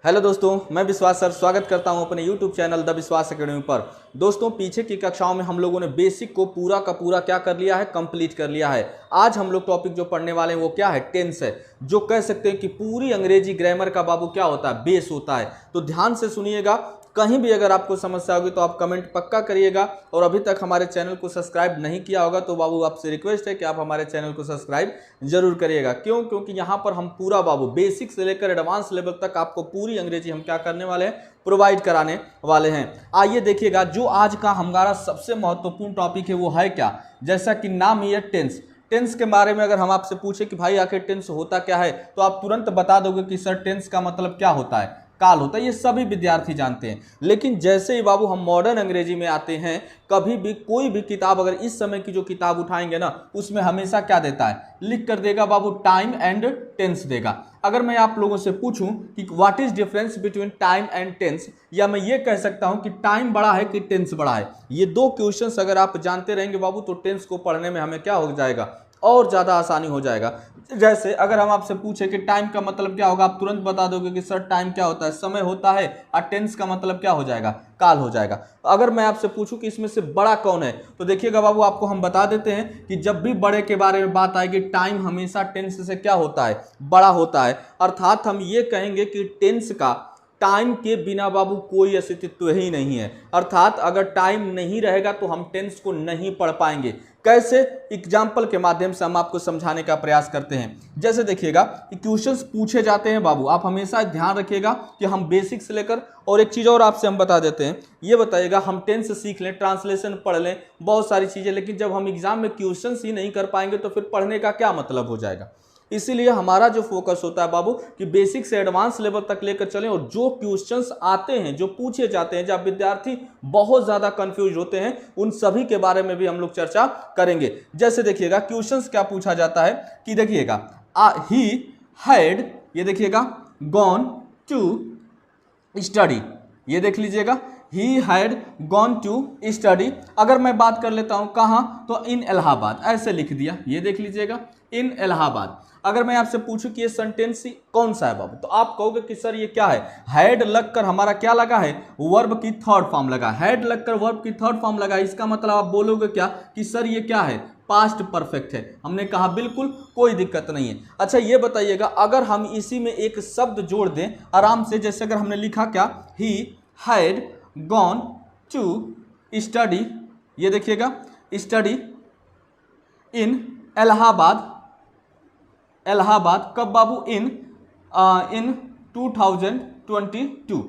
Hello दोस्तों, मैं विश्वास सर स्वागत करता हूं अपने YouTube चैनल द विश्वास एकेडमी पर। दोस्तों, पीछे की कक्षाओं में हम लोगों ने बेसिक को पूरा का पूरा क्या कर लिया है, कंप्लीट कर लिया है। आज हम लोग टॉपिक जो पढ़ने वाले हैं वो क्या है, टेंस है, जो कह सकते हैं कि पूरी अंग्रेजी ग्रामर का बाबू क्या होता है, बेस होता है। तो ध्यान से सुनिएगा, कहीं भी अगर आपको समस्या होगी तो आप कमेंट पक्का करिएगा। और अभी तक हमारे चैनल को सब्सक्राइब नहीं किया होगा तो बाबू आपसे रिक्वेस्ट है कि आप हमारे चैनल को सब्सक्राइब जरूर करिएगा। क्यों? क्योंकि यहाँ पर हम पूरा बाबू बेसिक से लेकर एडवांस लेवल तक आपको पूरी अंग्रेजी हम क्या करने वाले हैं, प्रोवाइड कराने वाले हैं। आइए देखिएगा, जो आज का हमारा सबसे महत्वपूर्ण टॉपिक है वो है क्या, जैसा कि नाम ही है टेंस। टेंस के बारे में अगर हम आपसे पूछे कि भाई आखिर टेंस होता क्या है, तो आप तुरंत बता दोगे कि सर टेंस का मतलब क्या होता है, काल होता है। ये सभी विद्यार्थी जानते हैं। लेकिन जैसे ही बाबू हम मॉडर्न अंग्रेजी में आते हैं, कभी भी कोई भी किताब अगर इस समय की जो किताब उठाएंगे ना, उसमें हमेशा क्या देता है, लिख कर देगा बाबू टाइम एंड टेंस देगा। अगर मैं आप लोगों से पूछूं कि what is difference between time and tense, या मैं ये कह सकता हूं कि टाइम बड़ा है कि टेंस बड़ा है, ये दो क्वेश्चंस अगर आप जानते रहेंगे बाबू तो टेंस को पढ़ने में हमें क्या हो जाएगा, और ज़्यादा आसानी हो जाएगा। जैसे अगर हम आपसे पूछे कि टाइम का मतलब क्या होगा, आप तुरंत बता दोगे कि सर टाइम क्या होता है, समय होता है, और टेंस का मतलब क्या हो जाएगा, काल हो जाएगा। अगर मैं आपसे पूछूं कि इसमें से बड़ा कौन है, तो देखिएगा बाबू आपको हम बता देते हैं कि जब भी बड़े के बारे में बात आएगी, टाइम हमेशा टेंस से क्या होता है, बड़ा होता है। अर्थात हम ये कहेंगे कि टेंस का टाइम के बिना बाबू कोई अस्तित्व ही नहीं है। अर्थात अगर टाइम नहीं रहेगा तो हम टेंस को नहीं पढ़ पाएंगे। कैसे? एग्जाम्पल के माध्यम से हम आपको समझाने का प्रयास करते हैं। जैसे देखिएगा, क्वेश्चंस पूछे जाते हैं बाबू, आप हमेशा ध्यान रखिएगा कि हम बेसिक से लेकर, और एक चीज़ और आपसे हम बता देते हैं, ये बताइएगा हम टेंस सीख लें, ट्रांसलेशन पढ़ लें, बहुत सारी चीज़ें, लेकिन जब हम एग्जाम में क्वेश्चंस ही नहीं कर पाएंगे तो फिर पढ़ने का क्या मतलब हो जाएगा। इसीलिए हमारा जो फोकस होता है बाबू कि बेसिक से एडवांस लेवल तक लेकर चलें, और जो क्वेश्चंस आते हैं, जो पूछे जाते हैं, जब विद्यार्थी बहुत ज्यादा कंफ्यूज होते हैं, उन सभी के बारे में भी हम लोग चर्चा करेंगे। जैसे देखिएगा क्वेश्चंस क्या पूछा जाता है कि देखिएगा ही हैड, ये देखिएगा गॉन टू स्टडी, ये देख लीजिएगा he had gone to study. अगर मैं बात कर लेता हूं कहां, तो इन इलाहाबाद, ऐसे लिख दिया, ये देख लीजिएगा इन इलाहाबाद। अगर मैं आपसे पूछूं कि ये सेंटेंस कौन सा है बाबू, तो आप कहोगे कि सर ये क्या है, हैड लगकर हमारा क्या लगा है, वर्ब की थर्ड फॉर्म लगा, हैड लगकर वर्ब की थर्ड फॉर्म लगा। इसका मतलब आप बोलोगे क्या कि सर ये क्या है, पास्ट परफेक्ट है। हमने कहा बिल्कुल कोई दिक्कत नहीं है। अच्छा ये बताइएगा, अगर हम इसी में एक शब्द जोड़ दें आराम से, जैसे अगर हमने लिखा क्या, he had gone to study, ये देखिएगा स्टडी इन इलाहाबाद, इलाहाबाद कब बाबू, इन 2022।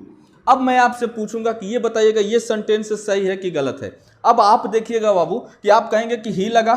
अब मैं आपसे पूछूंगा कि ये बताइएगा ये सेंटेंस सही है कि गलत है। अब आप देखिएगा बाबू कि आप कहेंगे कि ही लगा,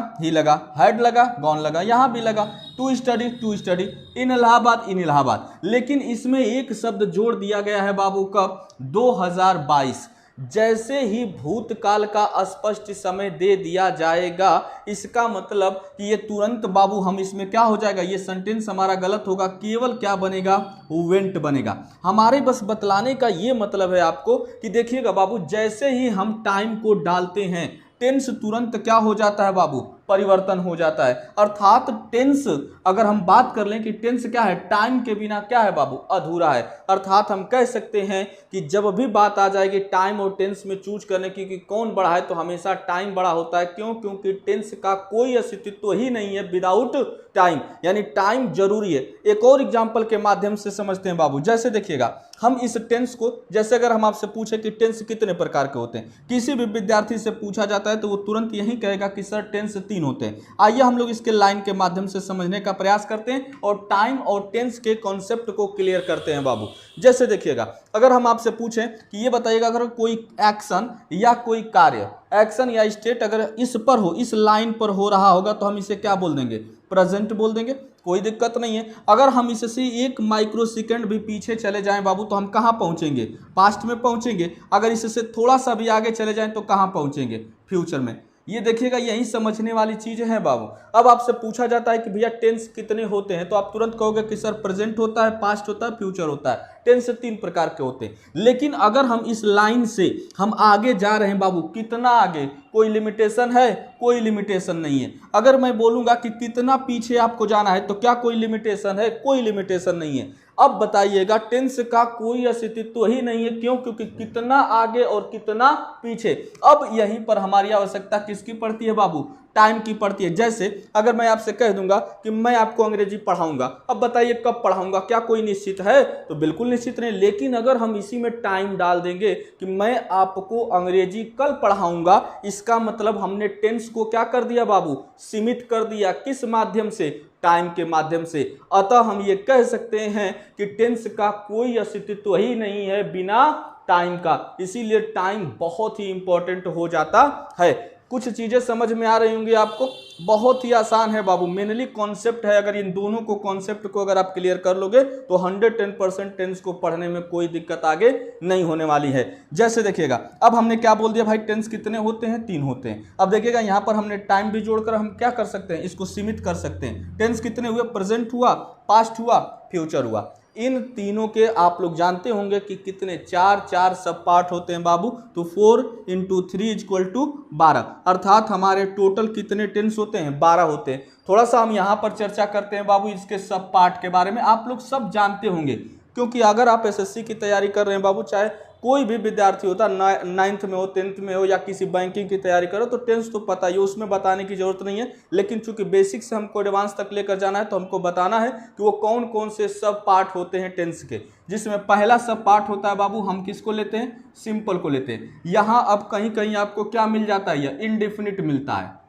हैड लगा, गॉन लगा, यहां भी लगा, टू स्टडी, इन इलाहाबाद, इन इलाहाबाद। लेकिन इसमें एक शब्द जोड़ दिया गया है बाबू, कब, 2022। जैसे ही भूतकाल का स्पष्ट समय दे दिया जाएगा, इसका मतलब कि ये तुरंत बाबू हम इसमें क्या हो जाएगा, ये सेंटेंस हमारा गलत होगा, केवल क्या बनेगा, वेंट बनेगा। हमारे बस बतलाने का ये मतलब है आपको कि देखिएगा बाबू, जैसे ही हम टाइम को डालते हैं, टेंस तुरंत क्या हो जाता है बाबू, परिवर्तन हो जाता है। अर्थात टेंस, अगर हम बात कर लें कि टेंस क्या है, टाइम के बिना क्या है बाबू, अधूरा है। अर्थात हम कह सकते हैं कि जब भी बात आ जाएगी टाइम और टेंस में चूज करने की कि कौन बड़ा है, तो हमेशा टाइम बड़ा होता है। क्यों? क्योंकि टेंस का कोई अस्तित्व ही नहीं है विदाउट टाइम, यानी टाइम जरूरी है। एक और एग्जांपल के माध्यम से समझते हैं बाबू। जैसे देखिएगा, हम इस टेंस को, जैसे अगर हम आपसे पूछे कि टेंस कितने प्रकार के होते हैं, किसी भी विद्यार्थी से पूछा जाता है तो वो तुरंत यही कहेगा कि सर टेंस 3 होते हैं। आइए हम लोग इसके लाइन के माध्यम से समझने का प्रयास करते हैं और टाइम और टेंस के कॉन्सेप्ट को क्लियर करते हैं बाबू। जैसे देखिएगा, अगर हम आपसे पूछें कि ये बताइएगा, अगर कोई एक्शन या कोई कार्य, एक्शन या स्टेट अगर इस पर हो, इस लाइन पर हो रहा होगा, तो हम इसे क्या बोल देंगे, प्रेजेंट बोल देंगे, कोई दिक्कत नहीं है। अगर हम इससे 1 माइक्रो सेकंड भी पीछे चले जाएं बाबू, तो हम कहां पहुंचेंगे, पास्ट में पहुंचेंगे। अगर इससे थोड़ा सा भी आगे चले जाएं तो कहां पहुंचेंगे, फ्यूचर में। ये देखिएगा, यही समझने वाली चीजें हैं बाबू। अब आपसे पूछा जाता है कि भैया टेंस कितने होते हैं, तो आप तुरंत कहोगे कि सर प्रेजेंट होता है, पास्ट होता है, फ्यूचर होता है। टेंस 3 प्रकार के होते हैं। लेकिन अगर हम इस लाइन से हम आगे जा रहे हैं बाबू, कितना आगे, कोई लिमिटेशन है, कोई लिमिटेशन नहीं है। अगर मैं बोलूंगा कि कितना पीछे आपको जाना है, तो क्या कोई लिमिटेशन है, कोई लिमिटेशन नहीं है। अब बताइएगा टेंस का कोई अस्तित्व ही नहीं है। क्यों? क्योंकि कितना आगे और कितना पीछे। अब यहीं पर हमारी आवश्यकता किसकी पड़ती है बाबू? टाइम की पड़ती है। जैसे अगर मैं आपसे कह दूंगा कि मैं आपको अंग्रेजी पढ़ाऊंगा, अब बताइए कब पढ़ाऊंगा, क्या कोई निश्चित है? तो बिल्कुल निश्चित नहीं। लेकिन अगर हम इसी में टाइम डाल देंगे कि मैं आपको अंग्रेजी कल पढ़ाऊंगा, इसका मतलब हमने टेंस को क्या कर दिया बाबू? सीमित कर दिया। किस माध्यम से? टाइम के माध्यम से। अतः हम ये कह सकते हैं कि टेंस का कोई अस्तित्व ही नहीं है बिना टाइम का। इसीलिए टाइम बहुत ही इंपॉर्टेंट हो जाता है। कुछ चीजें समझ में आ रही होंगी आपको, बहुत ही आसान है बाबू। मेनली कॉन्सेप्ट है, अगर इन दोनों को कॉन्सेप्ट को अगर आप क्लियर कर लोगे तो 110% टेंस को पढ़ने में कोई दिक्कत आगे नहीं होने वाली है। जैसे देखिएगा, अब हमने क्या बोल दिया भाई, टेंस कितने होते हैं? 3 होते हैं। अब देखिएगा यहां पर हमने टाइम भी जोड़कर हम क्या कर सकते हैं, इसको सीमित कर सकते हैं। टेंस कितने हुए? प्रेजेंट हुआ, पास्ट हुआ, फ्यूचर हुआ। इन तीनों के आप लोग जानते होंगे कि कितने 4 सब पार्ट होते हैं बाबू। तो 4 × 3 = 12, अर्थात हमारे टोटल कितने टेंस होते हैं? 12 होते हैं। थोड़ा सा हम यहाँ पर चर्चा करते हैं बाबू इसके सब पार्ट के बारे में। आप लोग सब जानते होंगे, क्योंकि अगर आप एसएससी की तैयारी कर रहे हैं बाबू, चाहे कोई भी विद्यार्थी होता, 9th में हो, 10th में हो, या किसी बैंकिंग की तैयारी करो, तो टेंस तो पता ही, उसमें बताने की जरूरत नहीं है। लेकिन चूंकि बेसिक से हमको एडवांस तक लेकर जाना है, तो हमको बताना है कि वो कौन कौन से सब पार्ट होते हैं टेंस के। जिसमें पहला सब पार्ट होता है बाबू, हम किसको लेते हैं? सिंपल को लेते हैं। यहाँ अब कहीं कहीं आपको क्या मिल जाता है? यह इंडेफिनिट मिलता है।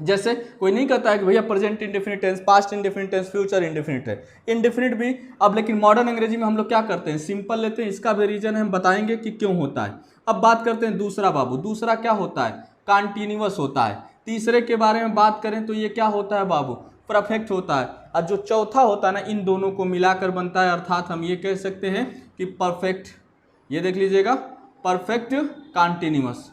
जैसे कोई नहीं कहता है कि भैया present indefinite tense, past indefinite tense, future indefinite है। इंडेफिनिट भी अब, लेकिन मॉडर्न अंग्रेजी में हम लोग क्या करते हैं? सिंपल लेते हैं। इसका भी रीजन हम बताएंगे कि क्यों होता है। अब बात करते हैं दूसरा बाबू। दूसरा क्या होता है? कॉन्टिन्यूअस होता है। तीसरे के बारे में बात करें तो ये क्या होता है बाबू? परफेक्ट होता है। और जो चौथा होता है ना, इन दोनों को मिलाकर बनता है, अर्थात हम ये कह सकते हैं कि परफेक्ट। ये देख लीजिएगा, परफेक्ट कॉन्टिन्यूअस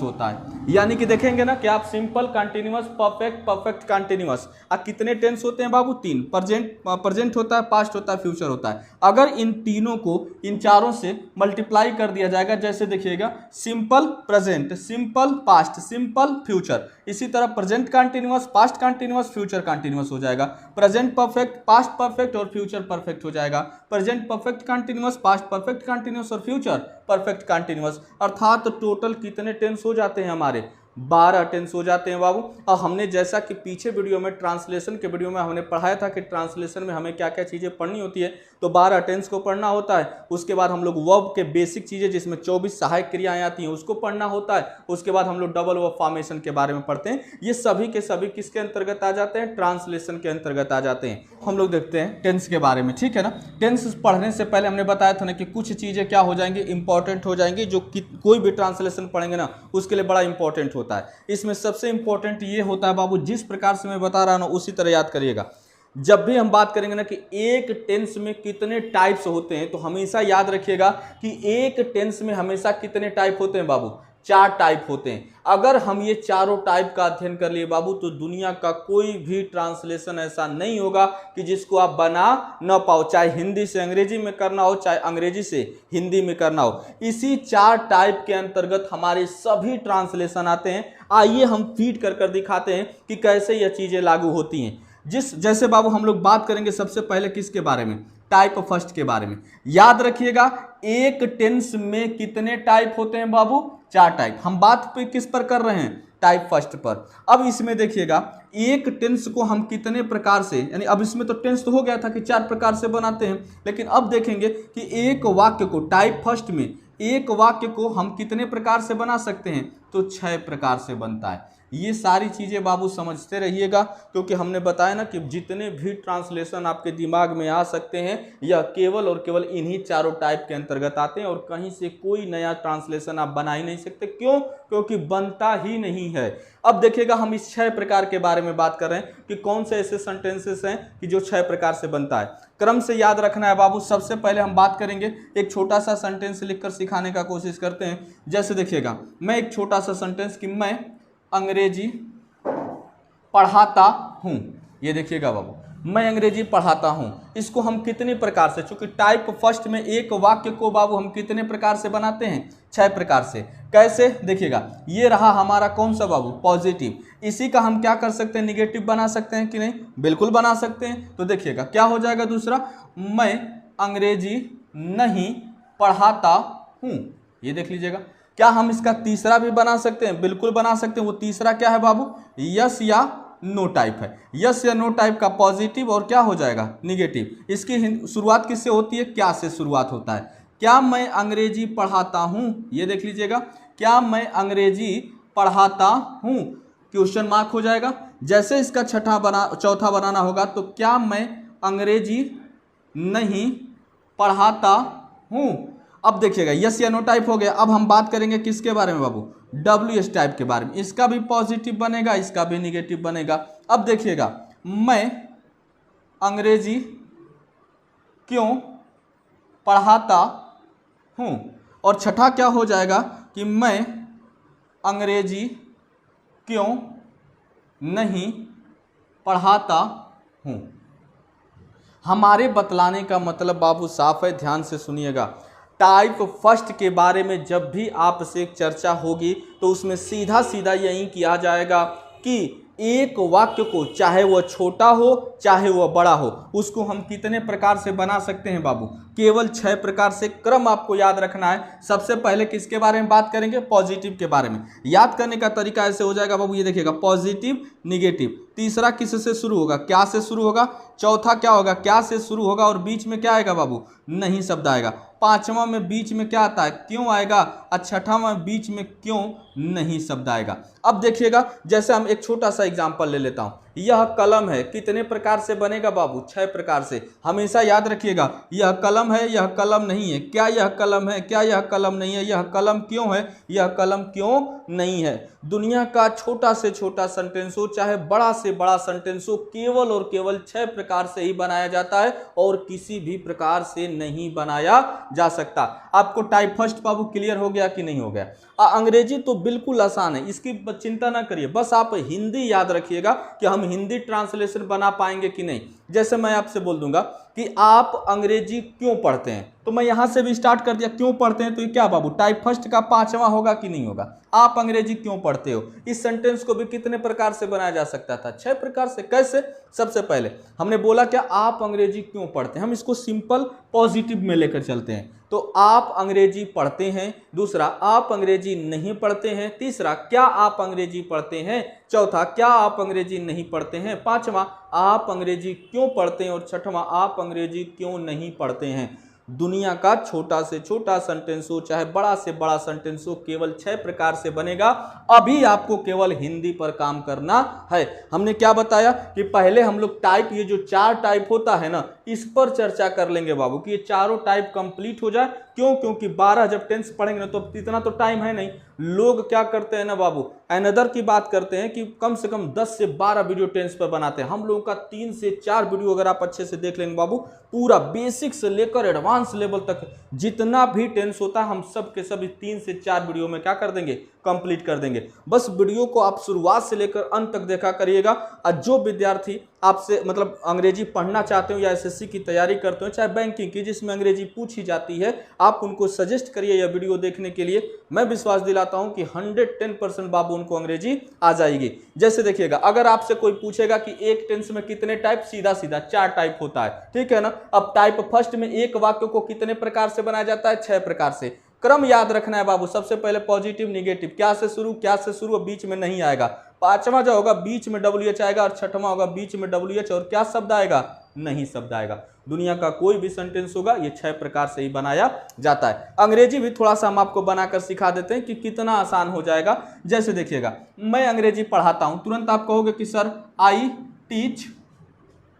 होता है। यानी कि देखेंगे ना कि आप simple, continuous, perfect, perfect continuous. कितने टेंस होते हैं बाबू? 3। प्रेजेंट होता है, पास्ट होता है, फ्यूचर होता है। अगर इन तीनों को, इन चारों से मल्टीप्लाई कर दिया जाएगा, जैसे देखिएगा, simple present, simple past, simple future. इसी तरह present continuous, past continuous, future continuous हो जाएगा। प्रेजेंट परफेक्ट, पास्ट परफेक्ट और फ्यूचर परफेक्ट हो जाएगा। Present perfect continuous, past perfect continuous और फ्यूचर परफेक्ट कंटिन्यूअस। अर्थात टोटल कितने टेंस हो जाते हैं हमारे? 12 टेंस हो जाते हैं बाबू। और हमने जैसा कि पीछे वीडियो में, ट्रांसलेशन के वीडियो में हमने पढ़ाया था कि ट्रांसलेशन में हमें क्या क्या चीज़ें पढ़नी होती है, तो 12 टेंस को पढ़ना होता है। उसके बाद हम लोग वर्ब के बेसिक चीज़ें, जिसमें 24 सहायक क्रियाएं आती हैं, उसको पढ़ना होता है। उसके बाद हम लोग डबल वर्ब फॉर्मेशन के बारे में पढ़ते हैं। ये सभी के सभी किसके अंतर्गत आ जाते हैं? ट्रांसलेशन के अंतर्गत आ जाते हैं। हम लोग देखते हैं टेंस के बारे में, ठीक है ना। टेंस पढ़ने से पहले हमने बताया था ना कि कुछ चीज़ें क्या हो जाएंगी? इंपॉर्टेंट हो जाएंगी, जो कोई भी ट्रांसलेशन पढ़ेंगे ना उसके लिए बड़ा इंपॉर्टेंट होता है। इसमें सबसे इंपॉर्टेंट ये होता है बाबू, जिस प्रकार से मैं बता रहा हूं उसी तरह याद करिएगा। जब भी हम बात करेंगे ना कि एक टेंस में कितने टाइप्स होते हैं, तो हमेशा याद रखिएगा कि एक टेंस में हमेशा कितने टाइप होते हैं बाबू? 4 टाइप होते हैं। अगर हम ये चारों टाइप का अध्ययन कर लिए बाबू, तो दुनिया का कोई भी ट्रांसलेशन ऐसा नहीं होगा कि जिसको आप बना न पाओ। चाहे हिंदी से अंग्रेजी में करना हो, चाहे अंग्रेजी से हिंदी में करना हो, इसी 4 टाइप के अंतर्गत हमारे सभी ट्रांसलेशन आते हैं। आइए हम फीड कर दिखाते हैं कि कैसे यह चीजें लागू होती हैं। जैसे बाबू हम लोग बात करेंगे सबसे पहले किसके बारे में? टाइप फर्स्ट के बारे में। याद रखिएगा, एक टेंस में कितने टाइप होते हैं बाबू? 4 टाइप। हम बात पे किस पर कर रहे हैं? टाइप फर्स्ट पर। अब इसमें देखिएगा, एक टेंस को हम कितने प्रकार से, यानी अब इसमें तो टेंस तो हो गया था कि 4 प्रकार से बनाते हैं, लेकिन अब देखेंगे कि एक वाक्य को, टाइप फर्स्ट में एक वाक्य को हम कितने प्रकार से बना सकते हैं? तो 6 प्रकार से बनता है। ये सारी चीज़ें बाबू समझते रहिएगा, क्योंकि हमने बताया ना कि जितने भी ट्रांसलेशन आपके दिमाग में आ सकते हैं, यह केवल और केवल इन्हीं चारों टाइप के अंतर्गत आते हैं, और कहीं से कोई नया ट्रांसलेशन आप बना ही नहीं सकते। क्यों? क्योंकि बनता ही नहीं है। अब देखिएगा, हम इस 6 प्रकार के बारे में बात कर रहे हैं कि कौन से ऐसे सेंटेंसेस हैं कि जो 6 प्रकार से बनता है। क्रम से याद रखना है बाबू। सबसे पहले हम बात करेंगे, एक छोटा सा सेंटेंस लिखकर सिखाने का कोशिश करते हैं। जैसे देखिएगा, मैं एक छोटा सा सेंटेंस कि मैं अंग्रेजी पढ़ाता हूं, ये देखिएगा बाबू, मैं अंग्रेजी पढ़ाता हूं, इसको हम कितने प्रकार से, चूंकि टाइप फर्स्ट में एक वाक्य को बाबू हम कितने प्रकार से बनाते हैं, 6 प्रकार से। कैसे देखिएगा, ये रहा हमारा कौन सा बाबू, पॉजिटिव। इसी का हम क्या कर सकते हैं, निगेटिव बना सकते हैं कि नहीं, बिल्कुल बना सकते हैं। तो देखिएगा क्या हो जाएगा दूसरा, मैं अंग्रेजी नहीं पढ़ाता हूं, ये देख लीजिएगा। क्या हम इसका तीसरा भी बना सकते हैं, बिल्कुल बना सकते हैं। वो तीसरा क्या है बाबू, यस या नो टाइप है। यस या नो टाइप का पॉजिटिव और क्या हो जाएगा, निगेटिव। इसकी शुरुआत किससे होती है, क्या से शुरुआत होता है। क्या मैं अंग्रेजी पढ़ाता हूं, ये देख लीजिएगा, क्या मैं अंग्रेजी पढ़ाता हूं, क्वेश्चन मार्क हो जाएगा। जैसे इसका चौथा बनाना होगा, तो क्या मैं अंग्रेजी नहीं पढ़ाता हूं। अब देखिएगा यस या नो टाइप हो गया। अब हम बात करेंगे किसके बारे में बाबू, WS टाइप के बारे में। इसका भी पॉजिटिव बनेगा, इसका भी निगेटिव बनेगा। अब देखिएगा, मैं अंग्रेजी क्यों पढ़ाता हूं, और छठा क्या हो जाएगा कि मैं अंग्रेजी क्यों नहीं पढ़ाता हूं। हमारे बतलाने का मतलब बाबू साफ है, ध्यान से सुनिएगा। टाइप फर्स्ट के बारे में जब भी आपसे चर्चा होगी तो उसमें सीधा सीधा यही किया जाएगा कि एक वाक्य को, चाहे वह छोटा हो चाहे वह बड़ा हो, उसको हम कितने प्रकार से बना सकते हैं बाबू, केवल 6 प्रकार से। क्रम आपको याद रखना है। सबसे पहले किसके बारे में बात करेंगे, पॉजिटिव के बारे में। याद करने का तरीका ऐसे हो जाएगा बाबू, ये देखिएगा, पॉजिटिव निगेटिव। तीसरा किससे शुरू होगा, क्या से शुरू होगा। चौथा क्या होगा, क्या से शुरू होगा और बीच में क्या आएगा बाबू, नहीं शब्द आएगा। पांचवा में बीच में क्या आता है, क्यों आएगा। और छठा में बीच में क्यों नहीं शब्द आएगा। अब देखिएगा, जैसे हम एक छोटा सा एग्जांपल ले लेता हूं। यह कलम है, कितने प्रकार से बनेगा बाबू, 6 प्रकार से। हमेशा याद रखिएगा, यह कलम है, यह कलम नहीं है। क्या यह कलम है, क्या यह कलम नहीं है। यह कलम क्यों है, यह कलम क्यों नहीं है। दुनिया का छोटा से छोटा सेंटेंस हो चाहे बड़ा से बड़ा सेंटेंस हो, केवल और केवल 6 प्रकार से ही बनाया जाता है और किसी भी प्रकार से नहीं बनाया जा सकता। आपको टाइप फर्स्ट बाबू क्लियर हो गया कि नहीं हो गया। अंग्रेजी तो बिल्कुल आसान है, इसकी चिंता ना करिए। बस आप हिंदी याद रखिएगा कि हम हिंदी ट्रांसलेशन बना पाएंगे कि नहीं। जैसे मैं आपसे बोल दूंगा कि आप अंग्रेजी क्यों पढ़ते हैं, तो मैं यहां से भी स्टार्ट कर दिया, क्यों पढ़ते हैं। तो ये क्या बाबू, टाइप फर्स्ट का 5वां होगा कि नहीं होगा। आप अंग्रेजी क्यों पढ़ते हो, इस सेंटेंस को भी कितने प्रकार से बनाया जा सकता था, 6 प्रकार से। कैसे, सबसे पहले हमने बोला क्या, आप अंग्रेजी क्यों पढ़ते हैं। हम इसको सिंपल पॉजिटिव में लेकर चलते हैं। तो आप अंग्रेजी पढ़ते हैं। दूसरा, आप अंग्रेजी नहीं पढ़ते हैं। तीसरा, क्या आप अंग्रेजी पढ़ते हैं। चौथा, क्या आप अंग्रेजी नहीं पढ़ते हैं। पांचवा, आप अंग्रेजी क्यों पढ़ते हैं। और छठवां, आप अंग्रेजी क्यों नहीं पढ़ते हैं। दुनिया का छोटा से छोटा सेंटेंस हो चाहे बड़ा से बड़ा सेंटेंस हो, केवल 6 प्रकार से बनेगा। अभी आपको केवल हिंदी पर काम करना है। हमने क्या बताया कि पहले हम लोग टाइप, ये जो 4 टाइप होता है ना, इस पर चर्चा कर लेंगे बाबू कि ये चारों टाइप कंप्लीट हो जाए। क्यों, क्योंकि 12 जब टेंस पढ़ेंगे ना तो इतना तो टाइम है नहीं। लोग क्या करते हैं ना बाबू, अनदर की बात करते हैं कि कम से कम 10 से 12 वीडियो टेंस पर बनाते हैं। हम लोगों का 3 से 4 वीडियो अगर आप अच्छे से देख लेंगे बाबू, पूरा बेसिक से लेकर एडवांस लेवल तक जितना भी टेंस होता है, हम सब के सब 3 से 4 वीडियो में क्या कर देंगे, कंप्लीट कर देंगे। बस वीडियो को आप शुरुआत से लेकर अंत तक देखा करिएगा। और जो विद्यार्थी आपसे मतलब अंग्रेजी पढ़ना चाहते हो या SSC की तैयारी करते हो, चाहे बैंकिंग की जिसमें अंग्रेजी पूछी जाती है, आप उनको सजेस्ट करिए यह वीडियो देखने के लिए। मैं विश्वास दिलाता हूं कि 110% बाबू उनको अंग्रेजी आ जाएगी। जैसे देखिएगा, अगर आपसे कोई पूछेगा कि एक टेंस में कितने टाइप, सीधा सीधा 4 टाइप होता है, ठीक है ना। अब टाइप फर्स्ट में एक वाक्य को कितने प्रकार से बनाया जाता है, 6 प्रकार से। क्रम याद रखना है बाबू, सबसे पहले पॉजिटिव निगेटिव, क्या से शुरू, क्या से शुरू, बीच में नहीं आएगा। पांचवा जो होगा बीच में WH आएगा, और छठवां होगा बीच में WH और क्या शब्द आएगा, नहीं शब्द आएगा। दुनिया का कोई भी सेंटेंस होगा ये 6 प्रकार से ही बनाया जाता है। अंग्रेजी भी थोड़ा सा हम आपको बनाकर सिखा देते हैं कि कितना आसान हो जाएगा। जैसे देखिएगा, मैं अंग्रेजी पढ़ाता हूं, तुरंत आप कहोगे कि सर आई टीच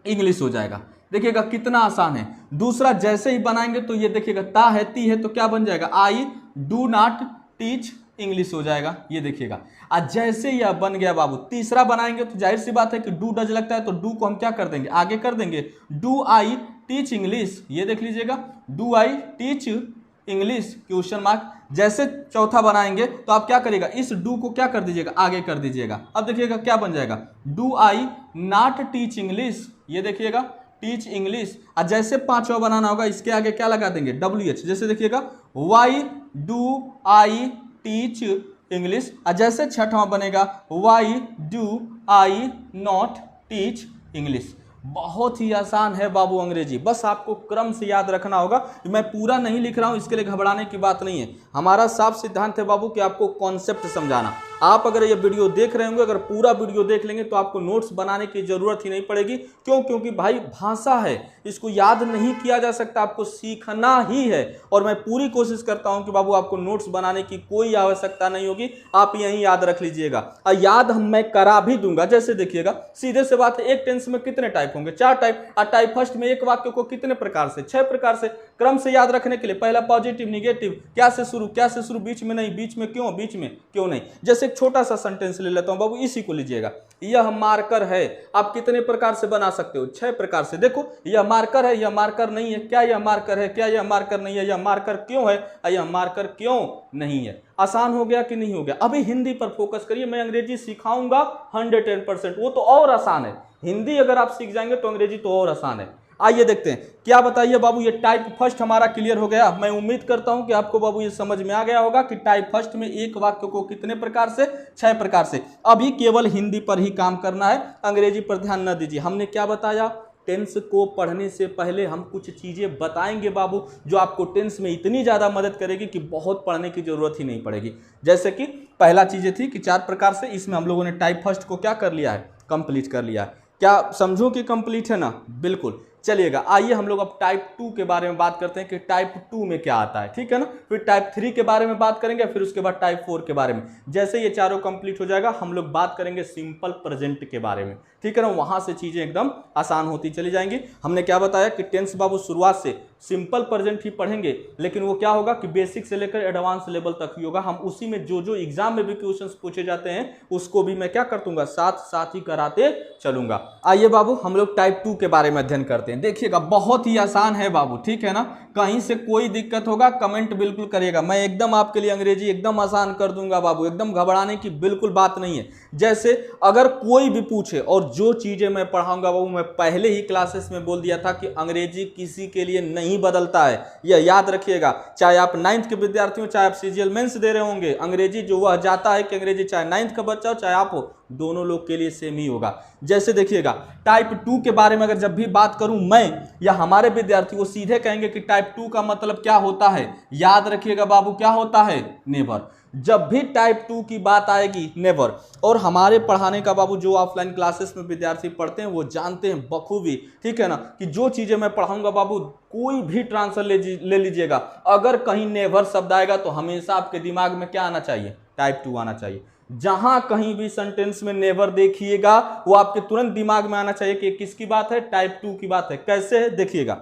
इंग्लिश हो जाएगा। देखिएगा कितना आसान है। दूसरा जैसे ही बनाएंगे तो ये देखिएगा, ता है ती है तो क्या बन जाएगा, I do not teach English हो जाएगा। ये देखिएगा, आज जैसे यह बन गया बाबू। तीसरा बनाएंगे तो जाहिर सी बात है कि डू डज लगता है, तो डू को हम क्या कर देंगे, आगे कर देंगे, डू आई टीच इंग्लिश। ये देख लीजिएगा, do I teach English question mark. जैसे चौथा बनाएंगे तो आप क्या करिएगा, इस डू को क्या कर दीजिएगा, आगे कर दीजिएगा। अब देखिएगा क्या बन जाएगा, do I not teach English ये देखिएगा टीच इंग्लिश। और जैसे पांचवा बनाना होगा इसके आगे क्या लगा देंगे, WH। जैसे देखिएगा why do I teach English. और जैसे छठवां बनेगा why do I not teach English. बहुत ही आसान है बाबू अंग्रेजी, बस आपको क्रम से याद रखना होगा। मैं पूरा नहीं लिख रहा हूं, इसके लिए घबराने की बात नहीं है। हमारा साफ सिद्धांत है बाबू कि आपको कॉन्सेप्ट समझाना। आप अगर ये वीडियो देख रहे होंगे, अगर पूरा वीडियो देख लेंगे तो आपको नोट्स बनाने की जरूरत ही नहीं पड़ेगी। क्यों? क्योंकि भाई भाषा है, इसको याद नहीं किया जा सकता, आपको सीखना ही है। और मैं पूरी कोशिश करता हूं कि बाबू आपको नोट्स बनाने की कोई आवश्यकता नहीं होगी, आप यहीं याद रख लीजिएगा। और याद मैं करा भी दूंगा। जैसे देखिएगा सीधे से बात है, एक टेंस में कितने टाइप होंगे, 4 टाइप। और टाइप फर्स्ट में एक वाक्य को कितने प्रकार से, 6 प्रकार से। क्रम से याद रखने के लिए पहला पॉजिटिव निगेटिव, क्या से शुरू, क्या से शुरू, बीच में नहीं, बीच में क्यों, बीच में क्यों नहीं। जैसे एक छोटा सा सेंटेंस ले लेता हूं बाबू, इसी को लीजिएगा। यह मार्कर है, आप कितने प्रकार से बना सकते हो, 6 प्रकार से। देखो यह मार्कर है, यह मार्कर नहीं है, क्या यह मार्कर है, क्या यह मार्कर नहीं है, यह मार्कर क्यों है, यह मार्कर क्यों नहीं है। आसान हो गया कि नहीं हो गया? अभी हिंदी पर फोकस करिए, मैं अंग्रेजी सिखाऊंगा 110%, वो तो और आसान है। हिंदी अगर आप सीख जाएंगे तो अंग्रेजी तो और आसान है। आइए देखते हैं क्या बताइए बाबू। ये टाइप फर्स्ट हमारा क्लियर हो गया। मैं उम्मीद करता हूं कि आपको बाबू ये समझ में आ गया होगा कि टाइप फर्स्ट में एक वाक्य को कितने प्रकार से, 6 प्रकार से। अभी केवल हिंदी पर ही काम करना है, अंग्रेजी पर ध्यान न दीजिए। हमने क्या बताया, टेंस को पढ़ने से पहले हम कुछ चीजें बताएंगे बाबू, जो आपको टेंस में इतनी ज्यादा मदद करेगी कि बहुत पढ़ने की जरूरत ही नहीं पड़ेगी। जैसे कि पहला चीजें थी कि 4 प्रकार से, इसमें हम लोगों ने टाइप फर्स्ट को क्या कर लिया है, कंप्लीट कर लिया है। क्या समझो कि कंप्लीट है ना? बिल्कुल। चलिएगा आइए हम लोग अब टाइप 2 के बारे में बात करते हैं कि टाइप 2 में क्या आता है, ठीक है ना। फिर टाइप 3 के बारे में बात करेंगे, फिर उसके बाद टाइप 4 के बारे में। जैसे ये चारों कंप्लीट हो जाएगा हम लोग बात करेंगे सिंपल प्रेजेंट के बारे में, ठीक है ना। वहां से चीजें एकदम आसान होती चली जाएंगी। हमने क्या बताया कि टेंस बाबू शुरुआत से सिंपल प्रेजेंट ही पढ़ेंगे, लेकिन वो क्या होगा कि बेसिक से लेकर एडवांस लेवल तक ही होगा। हम उसी में जो जो एग्जाम में भी क्वेश्चंस पूछे जाते हैं उसको भी मैं क्या कर दूंगा, साथ साथ ही कराते चलूंगा। आइए बाबू हम लोग टाइप 2 के बारे में अध्ययन करते हैं। देखिएगा बहुत ही आसान है बाबू, ठीक है ना। कहीं से कोई दिक्कत होगा कमेंट बिल्कुल करिएगा, मैं एकदम आपके लिए अंग्रेजी एकदम आसान कर दूंगा बाबू, एकदम घबराने की बिल्कुल बात नहीं है। जैसे अगर कोई भी पूछे, और जो चीजें मैं पढ़ाऊंगा बाबू मैं पहले ही क्लासेस में बोल दिया था कि अंग्रेजी किसी के लिए नहीं बदलता है, यह याद रखिएगा। चाहे आप 9th के विद्यार्थी हो, चाहे आप सीजीएल मेंस दे रहे होंगे, अंग्रेजी जो वह जाता है कि अंग्रेजी चाहे 9th का बच्चा हो चाहे आप हो, दोनों लोग के लिए सेम ही होगा। जैसे देखिएगा टाइप 2 के बारे में अगर जब भी बात करूं मैं या हमारे विद्यार्थी, वो सीधे कहेंगे कि टाइप 2 का मतलब क्या होता है। याद रखिएगा बाबू क्या होता है, नेवर। जब भी टाइप 2 की बात आएगी नेवर। और हमारे पढ़ाने का बाबू जो ऑफलाइन क्लासेस में विद्यार्थी पढ़ते हैं वो जानते हैं बखूबी, ठीक है ना, कि जो चीजें मैं पढ़ाऊंगा बाबू कोई भी ट्रांसफर ले लीजिएगा, अगर कहीं नेवर शब्द आएगा तो हमेशा आपके दिमाग में क्या आना चाहिए, टाइप 2 आना चाहिए। जहां कहीं भी सेंटेंस में नेवर देखिएगा वो आपके तुरंत दिमाग में आना चाहिए कि किसकी बात है, टाइप 2 की बात है। कैसे है देखिएगा,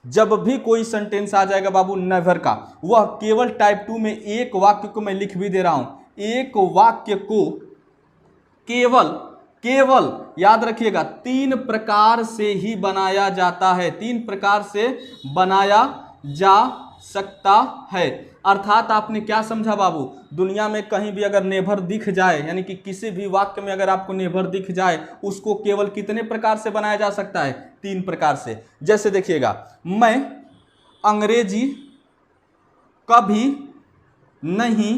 जब भी कोई सेंटेंस आ जाएगा बाबू नेवर का, वह केवल टाइप 2 में एक वाक्य को मैं लिख भी दे रहा हूं, एक वाक्य को केवल याद रखिएगा 3 प्रकार से ही बनाया जाता है, 3 प्रकार से बनाया जा सकता है। अर्थात आपने क्या समझा बाबू, दुनिया में कहीं भी अगर नेवर दिख जाए, यानी कि किसी भी वाक्य में अगर आपको नेवर दिख जाए, उसको केवल कितने प्रकार से बनाया जा सकता है, 3 प्रकार से। जैसे देखिएगा मैं अंग्रेजी कभी नहीं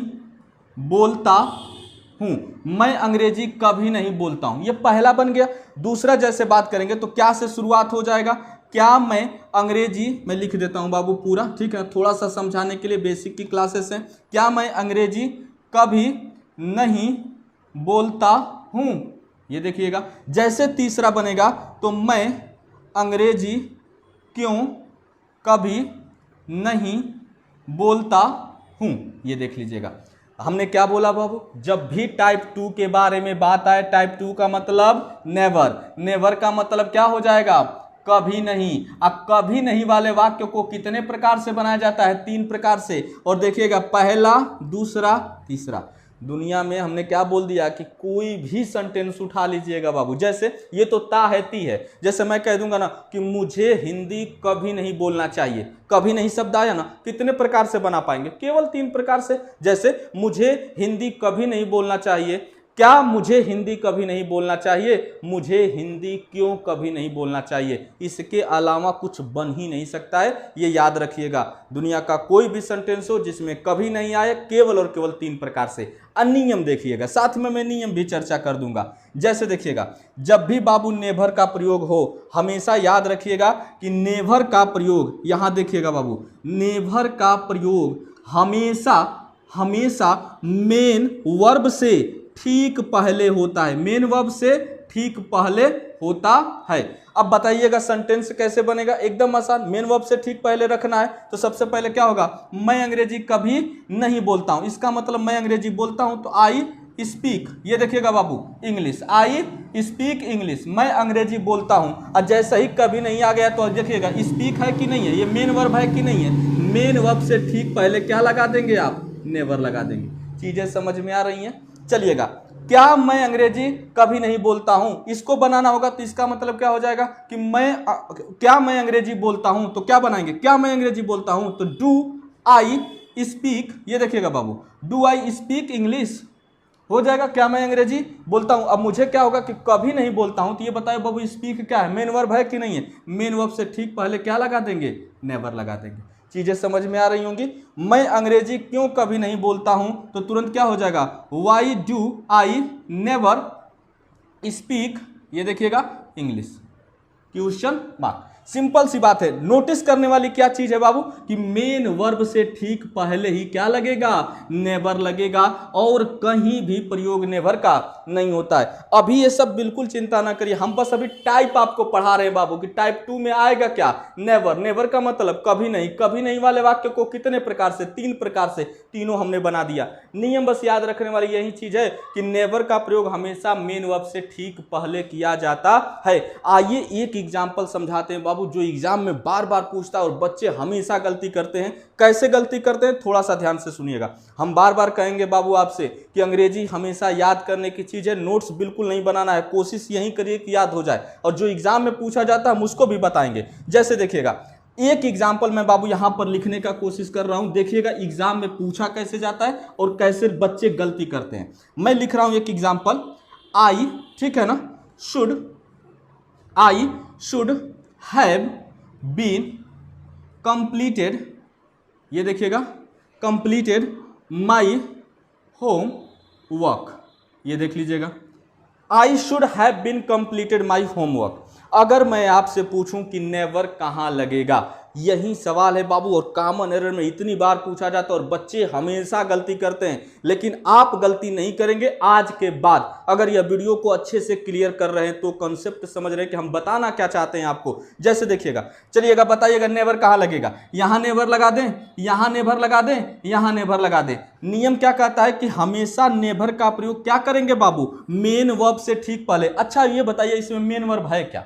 बोलता हूं, मैं अंग्रेजी कभी नहीं बोलता हूं, ये पहला बन गया। दूसरा जैसे बात करेंगे तो क्या से शुरुआत हो जाएगा, क्या मैं अंग्रेजी, मैं लिख देता हूं बाबू पूरा, ठीक है, थोड़ा सा समझाने के लिए, बेसिक की क्लासेस हैं। क्या मैं अंग्रेजी कभी नहीं बोलता हूं, ये देखिएगा। जैसे तीसरा बनेगा तो मैं अंग्रेजी क्यों कभी नहीं बोलता हूं, ये देख लीजिएगा। हमने क्या बोला बाबू, जब भी टाइप 2 के बारे में बात आए, टाइप 2 का मतलब नेवर, नेवर का मतलब क्या हो जाएगा, कभी नहीं। अब कभी नहीं वाले वाक्य को कितने प्रकार से बनाया जाता है, 3 प्रकार से। और देखिएगा पहला, दूसरा, तीसरा। दुनिया में हमने क्या बोल दिया कि कोई भी सेंटेंस उठा लीजिएगा बाबू, जैसे ये तो ता है ती है, जैसे मैं कह दूंगा ना कि मुझे हिंदी कभी नहीं बोलना चाहिए, कभी नहीं शब्द आया ना, कितने प्रकार से बना पाएंगे, केवल 3 प्रकार से। जैसे मुझे हिंदी कभी नहीं बोलना चाहिए, क्या मुझे हिंदी कभी नहीं बोलना चाहिए? मुझे हिंदी क्यों कभी नहीं बोलना चाहिए? इसके अलावा कुछ बन ही नहीं सकता है, ये याद रखिएगा। दुनिया का कोई भी सेंटेंस हो जिसमें कभी नहीं आए, केवल और केवल 3 प्रकार से। नियम देखिएगा, साथ में मैं नियम भी चर्चा कर दूंगा। जैसे देखिएगा, जब भी बाबू नेवर का प्रयोग हो, हमेशा याद रखिएगा कि नेवर का प्रयोग, यहां देखिएगा बाबू, नेवर का प्रयोग हमेशा मेन वर्ब से ठीक पहले होता है। मेन वर्ब से ठीक पहले होता है। अब बताइएगा सेंटेंस कैसे बनेगा? एकदम आसान। मेन वर्ब से ठीक पहले रखना है तो सबसे पहले क्या होगा? मैं अंग्रेजी कभी नहीं बोलता हूं। इसका मतलब मैं अंग्रेजी बोलता हूं तो आई स्पीक, ये देखिएगा बाबू, इंग्लिश। आई स्पीक इंग्लिश, मैं अंग्रेजी बोलता हूं। और जैसे ही कभी नहीं आ गया तो देखिएगा स्पीक है कि नहीं है, ये मेन वर्ब है कि नहीं है। मेन वर्ब से ठीक पहले क्या लगा देंगे आप? नेवर लगा देंगे। चीजें समझ में आ रही हैं? चलिएगा, क्या मैं अंग्रेजी कभी नहीं बोलता हूं, इसको बनाना होगा तो इसका मतलब क्या हो जाएगा कि क्या मैं अंग्रेजी बोलता हूं, तो क्या बनाएंगे? क्या मैं अंग्रेजी बोलता हूं तो डू आई स्पीक, ये देखिएगा बाबू, डू आई स्पीक इंग्लिश हो जाएगा। क्या मैं अंग्रेजी बोलता हूं। अब मुझे क्या होगा कि कभी नहीं बोलता हूं, तो ये बताए बाबू स्पीक क्या है? मेन वर्ब है कि नहीं है? मेन वर्ब से ठीक पहले क्या लगा देंगे? नेवर लगा देंगे। चीजें समझ में आ रही होंगी? मैं अंग्रेजी क्यों कभी नहीं बोलता हूं तो तुरंत क्या हो जाएगा? Why do I never speak, ये देखिएगा, इंग्लिश। Question mark. सिंपल सी बात है। नोटिस करने वाली क्या चीज है बाबू कि मेन वर्ब से ठीक पहले ही क्या लगेगा? नेवर लगेगा, और कहीं भी प्रयोग नेवर का नहीं होता है। अभी ये सब बिल्कुल चिंता ना करिए, हम बस अभी टाइप आपको पढ़ा रहे हैं बाबू कि टाइप 2 में आएगा क्या? नेवर। नेवर का मतलब कभी नहीं। कभी नहीं वाले वाक्य को कितने प्रकार से? 3 प्रकार से, तीनों हमने बना दिया। नियम बस याद रखने वाली यही चीज है कि नेवर का प्रयोग हमेशा मेन वर्ब से ठीक पहले किया जाता है। आइए एक एग्जाम्पल समझाते हैं बाबू, जो एग्जाम में बार बार पूछता है और बच्चे हमेशा गलती करते हैं। कैसे गलती करते हैं थोड़ा सा ध्यान से सुनिएगा। हम बार बार कहेंगे बाबू आपसे कि अंग्रेजी हमेशा याद करने की चीज है, नोट्स बिल्कुल नहीं बनाना है, कोशिश यही करिए कि याद हो जाए। और जो एग्जाम में पूछा जाता है हम उसको भी बताएंगे। जैसे देखिएगा, एक एग्जाम्पल मैं बाबू यहां पर लिखने का कोशिश कर रहा हूं, देखिएगा एग्जाम में पूछा कैसे जाता है और कैसे बच्चे गलती करते हैं। मैं लिख रहा हूं एक एग्जाम्पल, आई, ठीक है ना, I should have been completed, ये देखिएगा, कंप्लीटेड माई होम वर्क, ये देख लीजिएगा, I should have been completed my homework. अगर मैं आपसे पूछूं कि नेवर कहां लगेगा, यही सवाल है बाबू, और कॉमन एरर में इतनी बार पूछा जाता है और बच्चे हमेशा गलती करते हैं। लेकिन आप गलती नहीं करेंगे आज के बाद। अगर यह वीडियो को अच्छे से क्लियर कर रहे हैं तो कॉन्सेप्ट समझ रहे हैं कि हम बताना क्या चाहते हैं आपको। जैसे देखिएगा, चलिएगा बताइएगा नेवर कहां लगेगा। यहां नेवर लगा दें, यहां नेवर लगा दें, यहां नेवर लगा दें। नियम क्या कहता है कि हमेशा नेवर का प्रयोग क्या करेंगे बाबू? मेन वर्ब से ठीक पहले। अच्छा ये बताइए इसमें मेन वर्ब है क्या?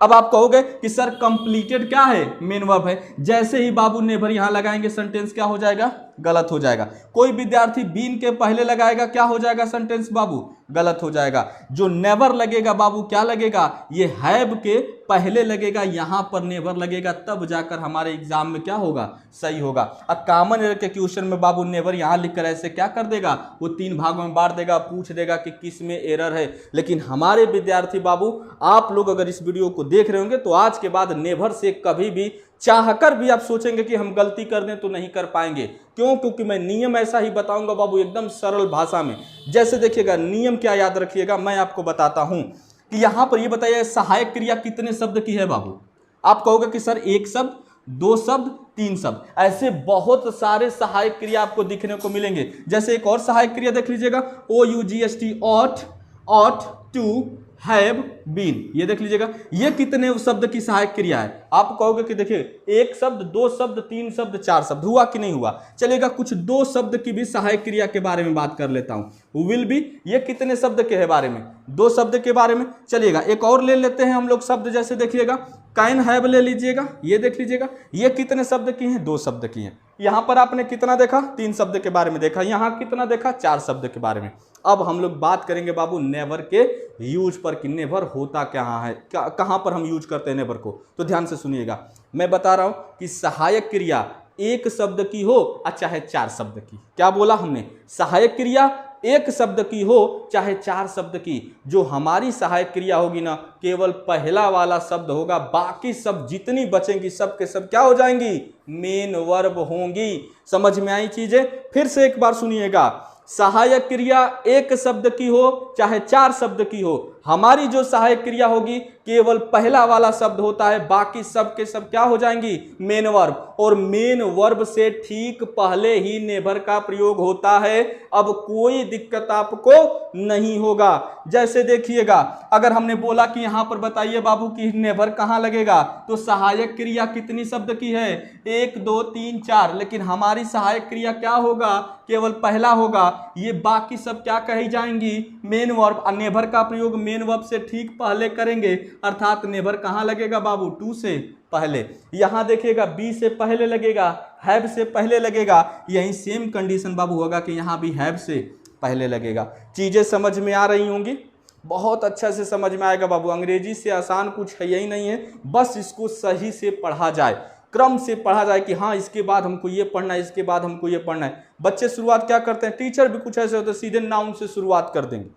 अब आप कहोगे कि सर कंप्लीटेड क्या है? मेन वर्ब है। जैसे ही बाबू नेवर यहां लगाएंगे सेंटेंस क्या हो जाएगा? गलत हो जाएगा। कोई विद्यार्थी बीन के पहले लगाएगा, क्या हो जाएगा सेंटेंस बाबू? गलत हो जाएगा। जो नेवर लगेगा बाबू क्या लगेगा? ये हैव के पहले लगेगा, यहां पर नेवर लगेगा, तब जाकर हमारे एग्जाम में क्या होगा? सही होगा। अब कॉमन एरर के क्वेश्चन में बाबू नेवर यहां लिखकर ऐसे क्या कर देगा? वो 3 भागों में बांट देगा, पूछ देगा कि किस में एरर है। लेकिन हमारे विद्यार्थी बाबू, आप लोग अगर इस वीडियो को देख रहे होंगे तो आज के बाद नेवर से कभी भी चाहकर भी आप सोचेंगे कि हम गलती कर दें तो नहीं कर पाएंगे। क्यों? क्योंकि मैं नियम ऐसा ही बताऊंगा बाबू, एकदम सरल भाषा में। जैसे देखिएगा, नियम क्या याद रखिएगा, मैं आपको बताता हूं कि यहां पर ये बताइए सहायक क्रिया कितने शब्द की है बाबू? आप कहोगे कि सर 1 शब्द, 2 शब्द, 3 शब्द। ऐसे बहुत सारे सहायक क्रिया आपको दिखने को मिलेंगे। जैसे एक और सहायक क्रिया देख लीजिएगा, OUGHT, ought to have been, ये देख लीजिएगा। ये कितने शब्द की सहायक क्रिया है? आप कहोगे कि देखिए 1 शब्द, 2 शब्द, 3 शब्द, 4 शब्द। हुआ कि नहीं हुआ? चलेगा, कुछ 2 शब्द की भी सहायक क्रिया के बारे में बात कर लेता हूं। विल बी, ये कितने शब्द के है बारे में? 2 शब्द के बारे में। चलिएगा एक और ले लेते हैं हम लोग शब्द, जैसे देखिएगा कैन हैव ले लीजिएगा, ये देख लीजिएगा, ये कितने शब्द की हैं? 2 शब्द की हैं। यहां पर आपने कितना देखा? 3 शब्द के बारे में देखा। यहां कितना देखा? 4 शब्द के बारे में। अब हम लोग बात करेंगे बाबू नेवर के यूज पर कि नेवर होता क्या है, कहां पर हम यूज करते हैं नेवर को। तो ध्यान से सुनिएगा, मैं बता रहा हूं कि सहायक क्रिया 1 शब्द की हो चाहे 4 शब्द की। क्या बोला हमने? सहायक क्रिया एक शब्द की हो चाहे 4 शब्द की, जो हमारी सहायक क्रिया होगी ना केवल पहला वाला शब्द होगा, बाकी सब जितनी बचेंगी सब के सब क्या हो जाएंगी, मेन वर्ब होंगी। समझ में आई चीजें? फिर से एक बार सुनिएगा, सहायक क्रिया एक शब्द की हो चाहे 4 शब्द की हो, हमारी जो सहायक क्रिया होगी केवल पहला वाला शब्द होता है, बाकी सब के सब क्या हो जाएंगी, मेन वर्ब। और मेन वर्ब से ठीक पहले ही नेवर का प्रयोग होता है। अब कोई दिक्कत आपको नहीं होगा। जैसे देखिएगा, अगर हमने बोला कि यहां पर बताइए बाबू कि नेवर कहां लगेगा, तो सहायक क्रिया कितनी शब्द की है, 1 2 3 4, लेकिन हमारी सहायक क्रिया क्या होगा, केवल पहला होगा। ये बाकी सब क्या कही जाएंगी, मेन वर्ब। नेवर का प्रयोग मेन वर्ब से ठीक पहले करेंगे, अर्थात नेवर कहां लगेगा बाबू, टू से पहले। यहां देखिएगा बी से पहले लगेगा, हैव से पहले लगेगा। यही सेम कंडीशन बाबू होगा कि यहां भी हैव से पहले लगेगा। चीजें समझ में आ रही होंगी, बहुत अच्छा से समझ में आएगा बाबू। अंग्रेजी से आसान कुछ है यही नहीं है, बस इसको सही से पढ़ा जाए, क्रम से पढ़ा जाए कि हाँ इसके बाद हमको ये पढ़ना है, इसके बाद हमको ये पढ़ना है। बच्चे शुरुआत क्या करते हैं, टीचर भी कुछ ऐसे होते हैं सीधे नाउन से शुरुआत कर देंगे।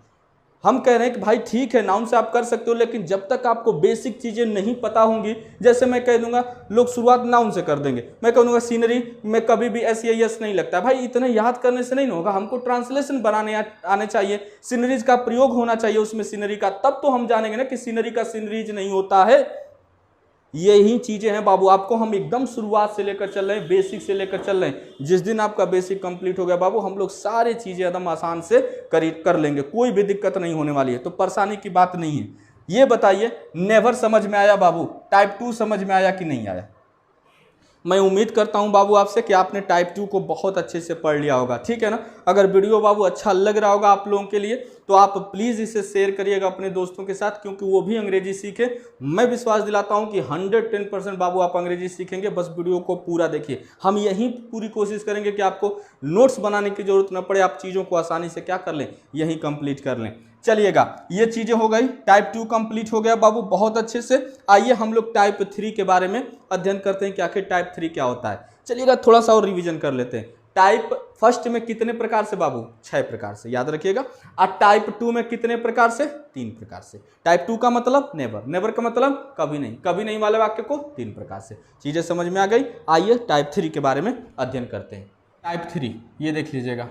हम कह रहे हैं कि भाई ठीक है नाउन से आप कर सकते हो, लेकिन जब तक आपको बेसिक चीजें नहीं पता होंगी, जैसे मैं कह दूंगा लोग शुरुआत नाउन से कर देंगे, मैं कह दूंगा सीनरी में कभी भी SEIS नहीं लगता। भाई इतने याद करने से नहीं होगा, हमको ट्रांसलेशन बनाने आने चाहिए, सीनरीज का प्रयोग होना चाहिए उसमें सीनरी का, तब तो हम जानेंगे ना कि सीनरी का सीनरीज नहीं होता है। यही चीजें हैं बाबू, आपको हम एकदम शुरुआत से लेकर चल रहे हैं, बेसिक से लेकर चल रहे हैं। जिस दिन आपका बेसिक कंप्लीट हो गया बाबू, हम लोग सारी चीजें एकदम आसान से कर लेंगे, कोई भी दिक्कत नहीं होने वाली है, तो परेशानी की बात नहीं है। ये बताइए नेवर समझ में आया बाबू, टाइप 2 समझ में आया कि नहीं आया? मैं उम्मीद करता हूं बाबू आपसे कि आपने टाइप 2 को बहुत अच्छे से पढ़ लिया होगा, ठीक है ना। अगर वीडियो बाबू अच्छा लग रहा होगा आप लोगों के लिए तो आप प्लीज़ इसे शेयर करिएगा अपने दोस्तों के साथ, क्योंकि वो भी अंग्रेजी सीखे। मैं विश्वास दिलाता हूं कि 110% बाबू आप अंग्रेजी सीखेंगे, बस वीडियो को पूरा देखिए। हम यही पूरी कोशिश करेंगे कि आपको नोट्स बनाने की जरूरत न पड़े, आप चीज़ों को आसानी से क्या कर लें, यही कंप्लीट कर लें। चलिएगा, ये चीजें हो गई, टाइप 2 कंप्लीट हो गया बाबू बहुत अच्छे से। आइए हम लोग टाइप 3 के बारे में अध्ययन करते हैं कि आखिर टाइप 3 क्या होता है। चलिएगा थोड़ा सा और रिवीजन कर लेते हैं। टाइप फर्स्ट में कितने प्रकार से बाबू, 6 प्रकार से, याद रखिएगा। और टाइप 2 में कितने प्रकार से, 3 प्रकार से। टाइप 2 का मतलब नेवर, नेवर का मतलब कभी नहीं, कभी नहीं वाले वाक्य को 3 प्रकार से। चीजें समझ में आ गई। आइए टाइप 3 के बारे में अध्ययन करते हैं। टाइप 3 ये देख लीजिएगा,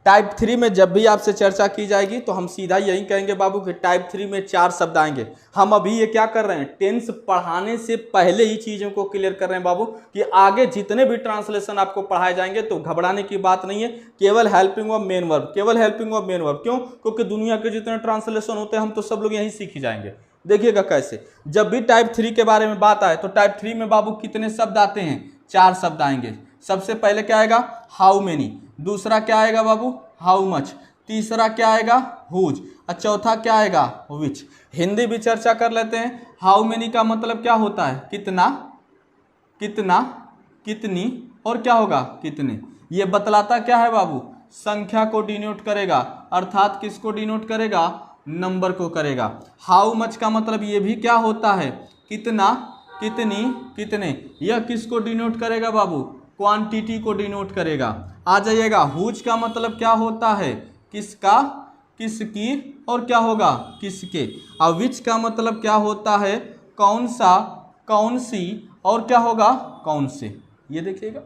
टाइप 3 में जब भी आपसे चर्चा की जाएगी तो हम सीधा यही कहेंगे बाबू कि टाइप 3 में 4 शब्द आएंगे। हम अभी ये क्या कर रहे हैं, टेंस पढ़ाने से पहले ही चीज़ों को क्लियर कर रहे हैं बाबू कि आगे जितने भी ट्रांसलेशन आपको पढ़ाए जाएंगे तो घबराने की बात नहीं है। केवल हेल्पिंग ऑफ मेन वर्ब, केवल हेल्पिंग ऑफ मेन वर्ब। क्यों? क्योंकि दुनिया के जितने ट्रांसलेशन होते हैं हम तो सब लोग यहीं सीख ही जाएंगे। देखिएगा कैसे, जब भी टाइप 3 के बारे में बात आए तो टाइप 3 में बाबू कितने शब्द आते हैं, 4 शब्द आएंगे। सबसे पहले क्या आएगा, हाउ मेनी। दूसरा क्या आएगा बाबू, हाउ मच। तीसरा क्या आएगा, हुज। और चौथा क्या आएगा, विच। हिंदी भी चर्चा कर लेते हैं। हाउ मेनी का मतलब क्या होता है, कितना, कितना, कितनी, और क्या होगा, कितने। ये बतलाता क्या है बाबू, संख्या को डिनोट करेगा, अर्थात किसको डिनोट करेगा, नंबर को करेगा। हाउ मच का मतलब ये भी क्या होता है, कितना, कितनी, कितने। यह किसको डिनोट करेगा बाबू, क्वांटिटी को डिनोट करेगा। आ जाइएगा, हुज का मतलब क्या होता है, किसका, किसकी, और क्या होगा, किसके। और विच का मतलब क्या होता है, कौन सा, कौन सी, और क्या होगा, कौन से। ये देखिएगा,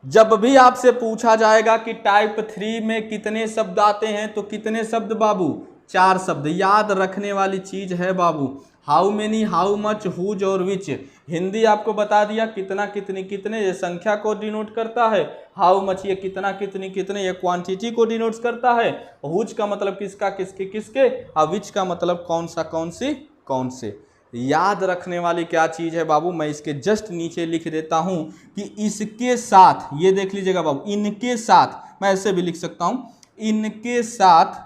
जब भी आपसे पूछा जाएगा कि टाइप 3 में कितने शब्द आते हैं तो कितने शब्द बाबू, 4 शब्द। याद रखने वाली चीज है बाबू, how many, how much, whose और विच। हिंदी आपको बता दिया, कितना, कितनी, कितने, ये संख्या को डिनोट करता है। हाउ मच ये कितना, कितनी, कितने, ये क्वांटिटी को डिनोट करता है। हुज का मतलब किसका, किसके, किसके। और विच का मतलब कौन सा, कौन सी, कौन से। याद रखने वाली क्या चीज है बाबू, मैं इसके जस्ट नीचे लिख देता हूं कि इसके साथ, ये देख लीजिएगा बाबू, इनके साथ, मैं ऐसे भी लिख सकता हूं, इनके साथ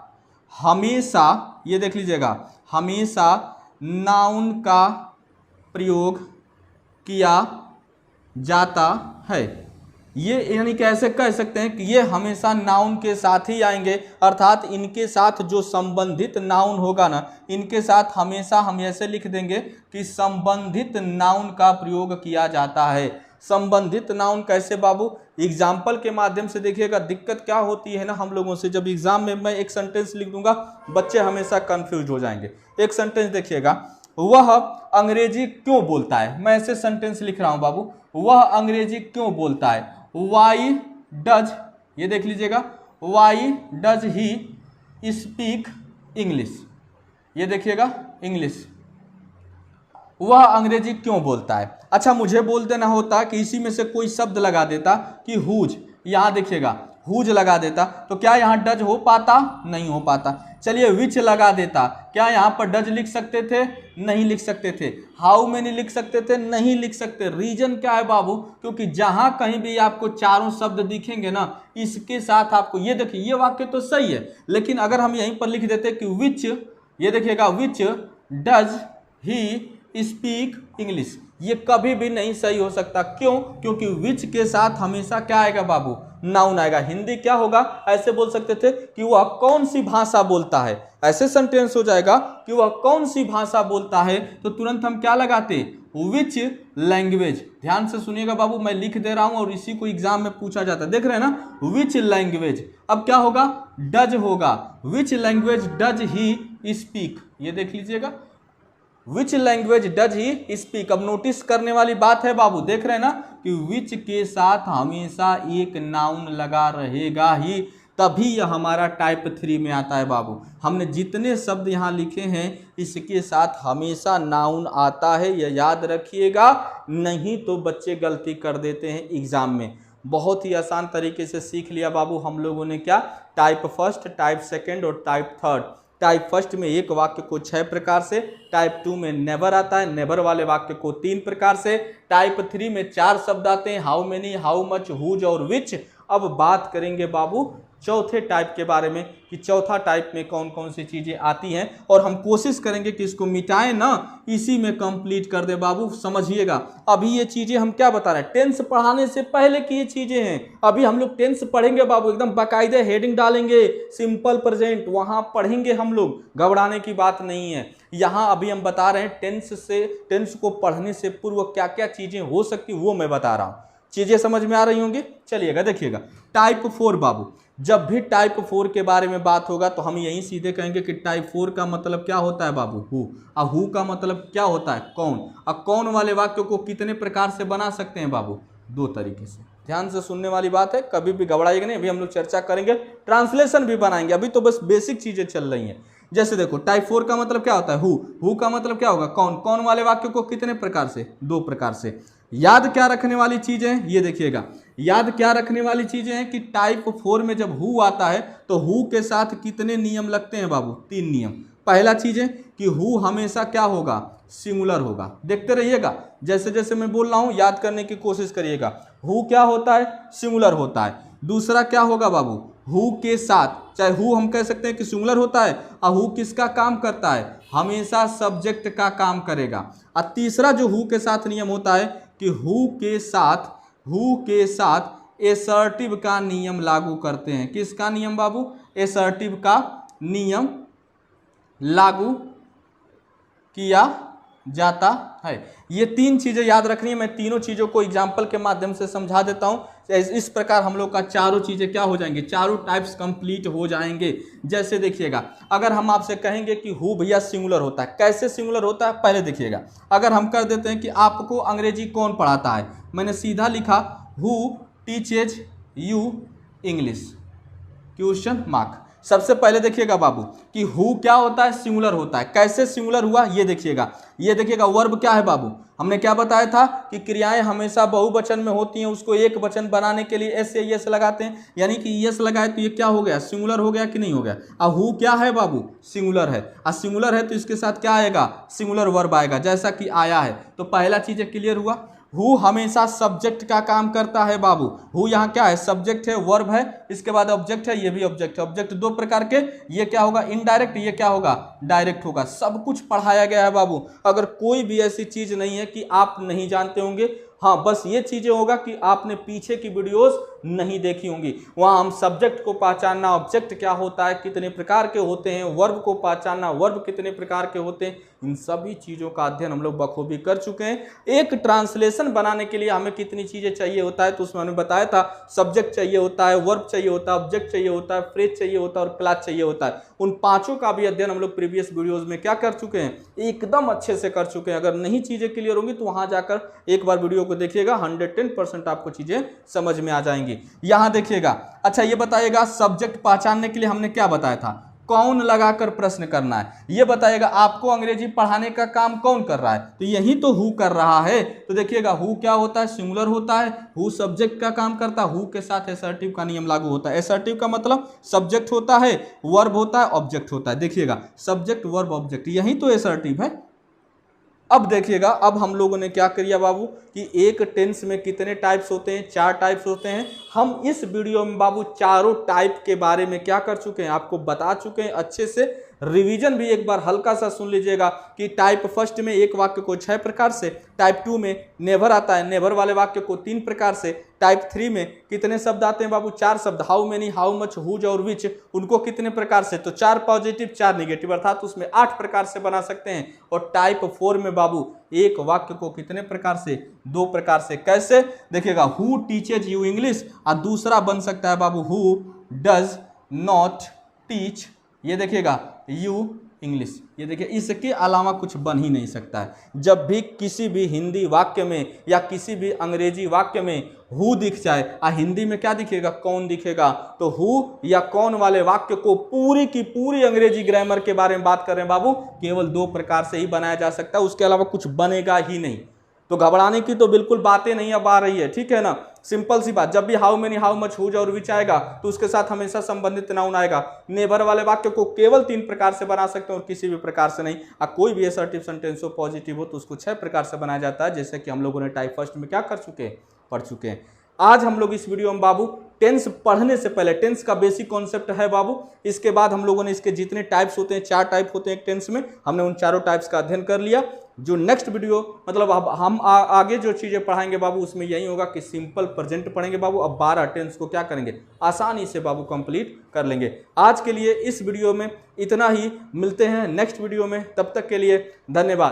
हमेशा, ये देख लीजिएगा, हमेशा नाउन का प्रयोग किया जाता है। ये यानी कैसे कह सकते हैं कि ये हमेशा नाउन के साथ ही आएंगे, अर्थात इनके साथ जो संबंधित नाउन होगा ना, इनके साथ हमेशा हम ऐसे लिख देंगे कि संबंधित नाउन का प्रयोग किया जाता है। संबंधित नाउन कैसे बाबू, एग्जाम्पल के माध्यम से देखिएगा। दिक्कत क्या होती है ना हम लोगों से, जब एग्जाम में मैं एक सेंटेंस लिख दूंगा बच्चे हमेशा कंफ्यूज हो जाएंगे। एक सेंटेंस देखिएगा, वह अंग्रेजी क्यों बोलता है। मैं ऐसे सेंटेंस लिख रहा हूं बाबू, वह अंग्रेजी क्यों बोलता है। वाई डज, ये देख लीजिएगा, why does he speak English, ये देखिएगा इंग्लिश, वह अंग्रेजी क्यों बोलता है। अच्छा मुझे बोल देना होता कि इसी में से कोई शब्द लगा देता कि हुज, यहां देखिएगा हुज लगा देता, तो क्या यहां डज हो पाता, नहीं हो पाता। चलिए विच लगा देता, क्या यहां पर डज लिख सकते थे, नहीं लिख सकते थे। हाउ मेनी लिख सकते थे, नहीं लिख सकते। रीजन क्या है बाबू, क्योंकि जहां कहीं भी आपको चारों शब्द दिखेंगे ना, इसके साथ आपको, ये देखिए ये वाक्य तो सही है, लेकिन अगर हम यहीं पर लिख देते कि विच, ये देखिएगा which does he speak English, ये कभी भी नहीं सही हो सकता। क्यों, क्योंकि विच के साथ हमेशा क्या आएगा बाबू, नाउन आएगा। हिंदी क्या होगा, ऐसे बोल सकते थे कि वह कौन सी भाषा बोलता है, ऐसे सेंटेंस हो जाएगा कि वह कौन सी भाषा बोलता है, तो तुरंत हम क्या लगाते, विच लैंग्वेज। ध्यान से सुनिएगा बाबू, मैं लिख दे रहा हूं और इसी को एग्जाम में पूछा जाता है, देख रहे हैं ना, विच लैंग्वेज। अब क्या होगा, डज होगा, which language does he speak, ये देख लीजिएगा, which language does he speak. अब नोटिस करने वाली बात है बाबू, देख रहे हैं ना कि विच के साथ हमेशा एक नाउन लगा रहेगा ही, तभी यह हमारा टाइप 3 में आता है बाबू। हमने जितने शब्द यहाँ लिखे हैं इसके साथ हमेशा नाउन आता है, यह याद रखिएगा, नहीं तो बच्चे गलती कर देते हैं एग्जाम में। बहुत ही आसान तरीके से सीख लिया बाबू हम लोगों ने, क्या, टाइप फर्स्ट, टाइप सेकेंड और टाइप थर्ड। टाइप फर्स्ट में एक वाक्य को 6 प्रकार से, टाइप 2 में नेवर आता है, नेवर वाले वाक्य को 3 प्रकार से, टाइप 3 में 4 शब्द आते हैं, how many, how much, whose और विच। अब बात करेंगे बाबू चौथे टाइप के बारे में कि चौथा टाइप में कौन कौन सी चीजें आती हैं, और हम कोशिश करेंगे कि इसको मिटाएं ना, इसी में कंप्लीट कर दे बाबू। समझिएगा, अभी ये चीजें हम क्या बता रहे हैं, टेंस पढ़ाने से पहले की ये चीजें हैं। अभी हम लोग टेंस पढ़ेंगे बाबू, एकदम बाकायदे हेडिंग डालेंगे, सिंपल प्रेजेंट वहां पढ़ेंगे हम लोग, घबराने की बात नहीं है। यहां अभी हम बता रहे हैं टेंस को पढ़ने से पूर्व क्या क्या चीजें हो सकती वो मैं बता रहा हूं। चीजें समझ में आ रही होंगी, चलिएगा देखिएगा। टाइप 4 बाबू, जब भी टाइप 4 के बारे में बात होगा तो हम यही सीधे कहेंगे कि टाइप 4 का मतलब क्या होता है बाबू, हु। और हु का मतलब क्या होता है, कौन। और कौन वाले वाक्यों को कितने प्रकार से बना सकते हैं बाबू, 2 तरीके से। ध्यान से सुनने वाली बात है, कभी भी घबराइएगा नहीं। अभी हम लोग चर्चा करेंगे, ट्रांसलेशन भी बनाएंगे, अभी तो बस बेसिक चीजें चल रही हैं। जैसे देखो टाइप 4 का मतलब क्या होता है, हु का मतलब क्या होगा, कौन। कौन वाले वाक्यों को कितने प्रकार से, 2 प्रकार से। याद क्या रखने वाली चीजें, ये देखिएगा, याद क्या रखने वाली चीजें हैं कि टाइप 4 में जब हु आता है तो हु के साथ कितने नियम लगते हैं बाबू, 3 नियम। पहला चीज है कि हु हमेशा क्या होगा, सिंगुलर होगा। देखते रहिएगा, जैसे जैसे मैं बोल रहा हूं याद करने की कोशिश करिएगा। हु क्या होता है, सिंगुलर होता है। दूसरा क्या होगा बाबू, हु के साथ, चाहे हु हम कह सकते हैं कि सिंगुलर होता है, और हु किसका काम करता है, हमेशा सब्जेक्ट का काम करेगा। और तीसरा जो हु के साथ नियम होता है कि हु के साथ एसर्टिव का नियम लागू करते हैं। किसका नियम बाबू, एसर्टिव का नियम लागू किया जाता है। ये 3 चीजें याद रखनी है, मैं तीनों चीजों को एग्जाम्पल के माध्यम से समझा देता हूं। इस प्रकार हम लोग का चारों चीजें क्या हो जाएंगे, चारों टाइप्स कंप्लीट हो जाएंगे। जैसे देखिएगा, अगर हम आपसे कहेंगे कि हु भैया सिंगुलर होता है, कैसे सिंगुलर होता है, पहले देखिएगा। अगर हम कर देते हैं कि आपको अंग्रेजी कौन पढ़ाता है, मैंने सीधा लिखा who teaches you English, question mark. सबसे पहले देखिएगा बाबू कि हु क्या होता है, सिंगुलर होता है। कैसे सिंगुलर हुआ, ये देखिएगा वर्ब क्या है बाबू, हमने क्या बताया था कि क्रियाएं हमेशा बहुवचन में होती हैं, उसको एक वचन बनाने के लिए एस या यस लगाते हैं, यानी कि यस लगाए तो ये क्या हो गया, सिंगुलर हो गया कि नहीं हो गया। और हु क्या है बाबू, सिंगुलर है, और सिंगुलर है तो इसके साथ क्या आएगा, सिंगुलर वर्ब आएगा, जैसा कि आया है। तो पहला चीज क्लियर हुआ। हु हमेशा सब्जेक्ट का काम करता है बाबू। हु यहाँ क्या है, सब्जेक्ट है, वर्ब है, इसके बाद ऑब्जेक्ट है, ये भी ऑब्जेक्ट है। ऑब्जेक्ट 2 प्रकार के, ये क्या होगा इनडायरेक्ट, ये क्या होगा डायरेक्ट होगा। सब कुछ पढ़ाया गया है बाबू। अगर कोई भी ऐसी चीज नहीं है कि आप नहीं जानते होंगे, हाँ, बस ये चीजें होगा कि आपने पीछे की वीडियोस नहीं देखी होंगी। वहां हम सब्जेक्ट को पहचानना, ऑब्जेक्ट क्या होता है, कितने प्रकार के होते हैं, वर्ब को पहचानना, वर्ब कितने प्रकार के होते हैं, इन सभी चीजों का अध्ययन हम लोग बखूबी कर चुके हैं। एक ट्रांसलेशन बनाने के लिए हमें कितनी चीजें चाहिए होता है, तो उसमें हमने बताया था सब्जेक्ट चाहिए होता है, वर्ब चाहिए होता है, ऑब्जेक्ट चाहिए होता है, फ्रेज चाहिए होता है और क्लास चाहिए होता है। उन पांचों का भी अध्ययन हम लोग प्रीवियस वीडियोस में क्या कर चुके हैं, एकदम अच्छे से कर चुके हैं। अगर नहीं चीजें क्लियर होंगी तो वहां जाकर एक बार वीडियो को देखिएगा, 110% आपको चीजें समझ में आ जाएंगी। यहां देखिएगा, अच्छा ये बताइएगा सब्जेक्ट पहचानने के लिए हमने क्या बताया था, कौन लगाकर प्रश्न करना है। ये बताइएगा आपको अंग्रेजी पढ़ाने का काम कौन कर रहा है, तो यही तो हु कर रहा है। तो देखिएगा हु क्या होता है, सिंगुलर होता है। हु सब्जेक्ट का काम करता है, हु के साथ एसर्टिव का नियम लागू होता है। एसर्टिव का मतलब सब्जेक्ट होता है, वर्ब होता है, ऑब्जेक्ट होता है। देखिएगा सब्जेक्ट वर्ब ऑब्जेक्ट, यही तो एसर्टिव है। अब देखिएगा, अब हम लोगों ने क्या किया बाबू कि एक टेंस में कितने टाइप्स होते हैं, 4 टाइप्स होते हैं। हम इस वीडियो में बाबू चारों टाइप के बारे में क्या कर चुके हैं, आपको बता चुके हैं अच्छे से। रिवीजन भी एक बार हल्का सा सुन लीजिएगा कि टाइप फर्स्ट में एक वाक्य को 6 प्रकार से, टाइप 2 में नेवर आता है, नेवर वाले वाक्य को 3 प्रकार से, टाइप 3 में कितने शब्द आते हैं बाबू, 4 शब्द, how many, how much, whose और विच, उनको कितने प्रकार से, तो 4 पॉजिटिव 4 नेगेटिव, अर्थात उसमें 8 प्रकार से बना सकते हैं। और टाइप 4 में बाबू एक वाक्य को कितने प्रकार से, 2 प्रकार से। कैसे, देखिएगा हु टीचेज यू इंग्लिश, और दूसरा बन सकता है बाबू हु डज नॉट टीच, ये देखिएगा यू इंग्लिश। ये देखिए इसके अलावा कुछ बन ही नहीं सकता है। जब भी किसी भी हिंदी वाक्य में या किसी भी अंग्रेजी वाक्य में हु दिख जाए, हिंदी में क्या दिखेगा, कौन दिखेगा, तो हु या कौन वाले वाक्य को पूरी की पूरी अंग्रेजी ग्रामर के बारे में बात कर रहे हैं बाबू, केवल 2 प्रकार से ही बनाया जा सकता है, उसके अलावा कुछ बनेगा ही नहीं। तो घबराने की तो बिल्कुल बातें नहीं अब आ रही है, ठीक है ना। सिंपल सी बात, जब भी how many, how much, whose और विच आएगा तो उसके साथ हमेशा संबंधित नाउन आएगा। नेवर वाले वाक्य को केवल 3 प्रकार से बना सकते हैं और किसी भी प्रकार से नहीं। कोई भी असर्टिव सेंटेंस हो, पॉजिटिव हो, तो उसको 6 प्रकार से बनाया जाता है, जैसे कि हम लोगों ने टाइप फर्स्ट में क्या कर चुके हैं, पढ़ चुके हैं। आज हम लोग इस वीडियो में बाबू टेंस पढ़ने से पहले, टेंस का बेसिक कॉन्सेप्ट है बाबू, इसके बाद हम लोगों ने इसके जितने टाइप्स होते हैं, 4 टाइप होते हैं टेंस में, हमने उन चारों टाइप्स का अध्ययन कर लिया। जो नेक्स्ट वीडियो मतलब अब हम आगे जो चीजें पढ़ाएंगे बाबू, उसमें यही होगा कि सिंपल प्रेजेंट पढ़ेंगे बाबू। अब 12 टेंस को क्या करेंगे, आसानी से बाबू कंप्लीट कर लेंगे। आज के लिए इस वीडियो में इतना ही, मिलते हैं नेक्स्ट वीडियो में, तब तक के लिए धन्यवाद।